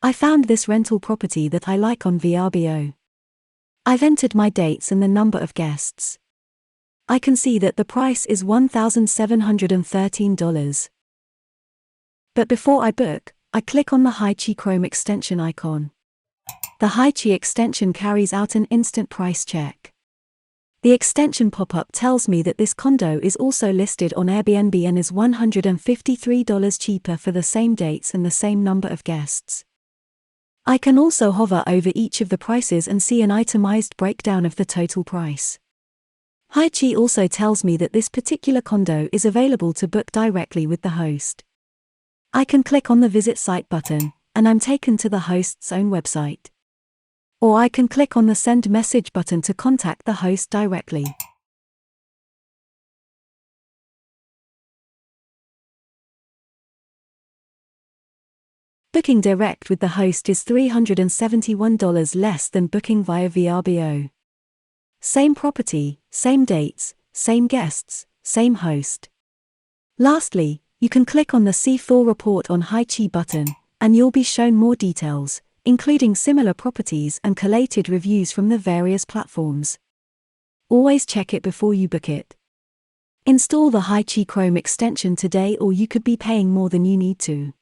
I found this rental property that I like on VRBO. I've entered my dates and the number of guests. I can see that the price is $1,713. But before I book, I click on the HiChee Chrome Extension icon. The HiChee extension carries out an instant price check. The extension pop-up tells me that this condo is also listed on Airbnb and is $153 cheaper for the same dates and the same number of guests. I can also hover over each of the prices and see an itemized breakdown of the total price. HiChee also tells me that this particular condo is available to book directly with the host. I can click on the Visit Site button, and I'm taken to the host's own website. Or I can click on the Send Message button to contact the host directly. Booking direct with the host is $371 less than booking via VRBO. Same property, same dates, same guests, same host. Lastly, you can click on the See Full Report on HiChee button, and you'll be shown more details, including similar properties and collated reviews from the various platforms. Always check it before you book it. Install the HiChee Chrome extension today, or you could be paying more than you need to.